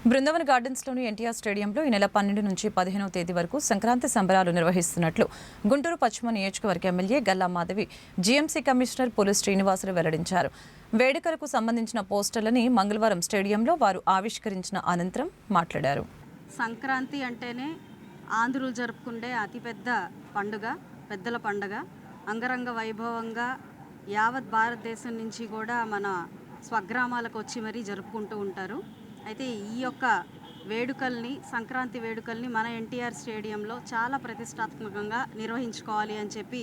బృందావన్ గార్డెన్స్లోని ఎన్టీఆర్ స్టేడియంలో ఈ నెల 12 నుంచి 15వ తేదీ వరకు సంక్రాంతి సంబరాలు నిర్వహిస్తున్నట్లు గుంటూరు పశ్చిమ నియోజకవర్గ MLA Galla Madhavi, GMC commissioner Pulu Srinivasulu వెల్లడించారు. వేడుకలకు సంబంధించిన పోస్టర్లని మంగళవారం స్టేడియంలో వారు ఆవిష్కరించిన అనంతరం మాట్లాడారు. సంక్రాంతి అంటేనే ఆంధ్రులు జరుపుకునే అతిపెద్ద పండుగ, పెద్దల పండుగ. అంగరంగ వైభవంగా యావత్ భారతదేశం నుంచి కూడా మన స్వగ్రామాలకు వచ్చి మరీ జరుపుకుంటూ ఉంటారు. అయితే ఈ యొక్క వేడుకల్ని, సంక్రాంతి వేడుకల్ని మన ఎన్టీఆర్ స్టేడియంలో చాలా ప్రతిష్టాత్మకంగా నిర్వహించుకోవాలి అని చెప్పి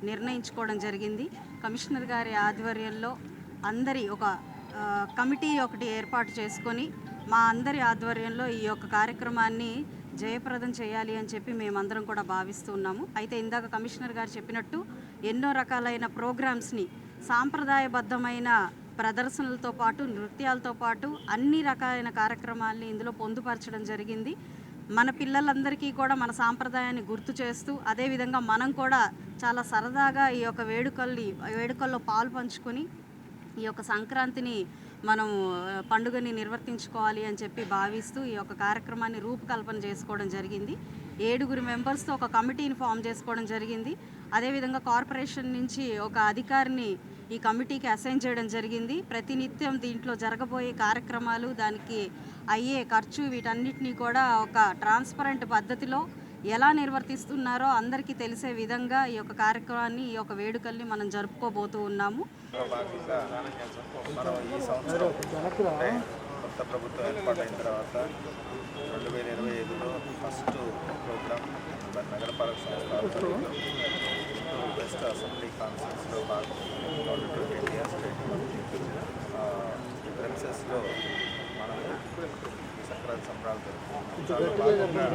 నిర్ణయించుకోవడం జరిగింది. కమిషనర్ గారి ఆధ్వర్యంలో అందరి ఒక కమిటీ ఒకటి ఏర్పాటు చేసుకొని మా అందరి ఆధ్వర్యంలో ఈ యొక్క కార్యక్రమాన్ని జయప్రదం చేయాలి అని చెప్పి మేమందరం కూడా భావిస్తూ ఉన్నాము. అయితే ఇందాక కమిషనర్ గారు చెప్పినట్టు ఎన్నో రకాలైన ప్రోగ్రామ్స్ని, సాంప్రదాయబద్ధమైన ప్రదర్శనలతో పాటు, నృత్యాలతో పాటు అన్ని రకాలైన కార్యక్రమాలని ఇందులో పొందుపరచడం జరిగింది. మన పిల్లలందరికీ కూడా మన సాంప్రదాయాన్ని గుర్తు చేస్తూ, అదేవిధంగా మనం కూడా చాలా సరదాగా ఈ యొక్క వేడుకల్లో పాలు పంచుకొని ఈ యొక్క సంక్రాంతిని మనం పండుగని నిర్వర్తించుకోవాలి అని చెప్పి భావిస్తూ ఈ యొక్క కార్యక్రమాన్ని రూపకల్పన చేసుకోవడం జరిగింది. 7 మెంబర్స్తో ఒక కమిటీని ఫామ్ చేసుకోవడం జరిగింది. అదేవిధంగా కార్పొరేషన్ నుంచి ఒక అధికారిని ఈ కమిటీకి అసైన్ చేయడం జరిగింది. ప్రతినిత్యం దీంట్లో జరగబోయే కార్యక్రమాలు, దానికి అయ్యే ఖర్చు, వీటన్నిటినీ కూడా ఒక ట్రాన్స్పరెంట్ పద్ధతిలో ఎలా నిర్వర్తిస్తున్నారో అందరికీ తెలిసే విధంగా ఈ యొక్క కార్యక్రమాన్ని, ఈ యొక్క వేడుకల్ని మనం జరుపుకోబోతూ ఉన్నాము. కొత్త ప్రభుత్వం ఏర్పాటైన తర్వాత 2025లో ఫస్ట్ ప్రోగ్రామ్ నగరపాలక సంస్థ వెస్ట్ అసెంబ్లీ కాన్ఫరెన్స్లో భాగంగా ఎన్టీఆర్ స్టేడియం ప్రెమిసెస్లో మనము సంక్రాంతి సంబరాలు జరుపుకుంటాం. చాలా భాగంగా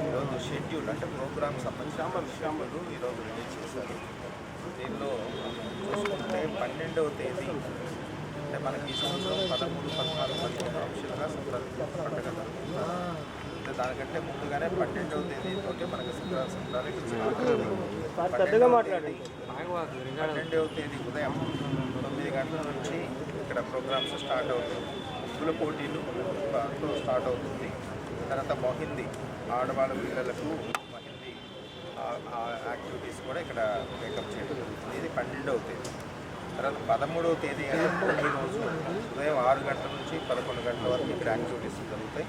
ఈరోజు షెడ్యూల్, అంటే ప్రోగ్రామ్ సంబంధించిన షెడ్యూల్ ఈరోజు రిలీజ్ చేశారు. దీనిలో చూసుకుంటే 12వ తేదీ, అంటే మనకి ఈ సంవత్సరం 13, 14, 15 ఆఫీషియల్గా సంక్రాంతి పండుగ జరుగుతున్నారు. అంటే దానికంటే ముందుగానే 12వ తేదీతో మనకి సంక్రాంతి సంబరాలు 12వ తేదీ ఉదయం 9 గంటల నుంచి ఇక్కడ ప్రోగ్రామ్స్ స్టార్ట్ అవుతుంది. ముగ్గుల పోటీలు స్టార్ట్ అవుతుంది. తర్వాత మహిందీ, ఆడవాళ్ళ పిల్లలకు మహిందీ యాక్టివిటీస్ కూడా ఇక్కడ మేకప్ చేయడం జరుగుతుంది. ఇది 12వ తేదీ. తర్వాత 13వ తేదీ అంటే ఈ రోజు ఉదయం 6 గంటల నుంచి 11 గంటల వరకు ఇక్కడ యాక్టివిటీస్ జరుగుతాయి.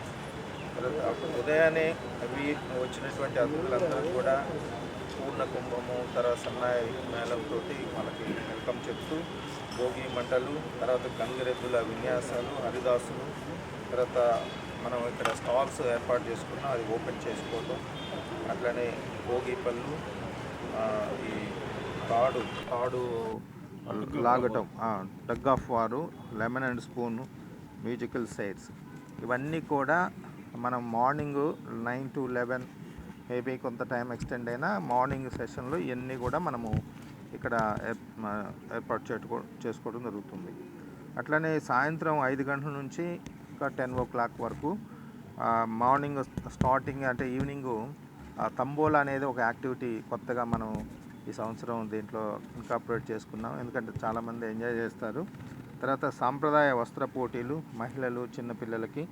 తర్వాత ఉదయాన్నే అవి వచ్చినటువంటి అతిథులందరూ కూడా పూర్ణ కుంభము, తర్వాత సన్నాయి మేళంతో మనకి వెల్కమ్ చెప్తూ, భోగి మంటలు, తర్వాత గంగిరెద్దుల విన్యాసాలు, హరిదాసులు, తర్వాత మనం ఇక్కడ స్టాల్స్ ఏర్పాటు చేసుకున్నాం, అది ఓపెన్ చేసుకోవడం, అట్లనే భోగి పళ్ళు, ఈ తాడు లాగటం, టగ్ ఆఫ్ వారు, lemon and spoon, musical sides, ఇవన్నీ కూడా మనం మార్నింగ్ 9 to 11, మేబీ కొంత టైం ఎక్స్టెండ్ అయినా మార్నింగ్ సెషన్లో ఇవన్నీ కూడా మనము ఇక్కడ ఏర్పాటు చేసుకోవడం జరుగుతుంది. అట్లనే సాయంత్రం 5 గంటల నుంచి ఇంకా 10 o'clock వరకు మార్నింగ్ స్టార్టింగ్, అంటే ఈవినింగు తంబోలా అనేది ఒక యాక్టివిటీ కొత్తగా మనం ఈ సంవత్సరం దీంట్లో ఇన్కార్పొరేట్ చేసుకున్నాం, ఎందుకంటే చాలామంది ఎంజాయ్ చేస్తారు. తర్వాత సాంప్రదాయ వస్త్ర పోటీలు, మహిళలు, చిన్నపిల్లలకి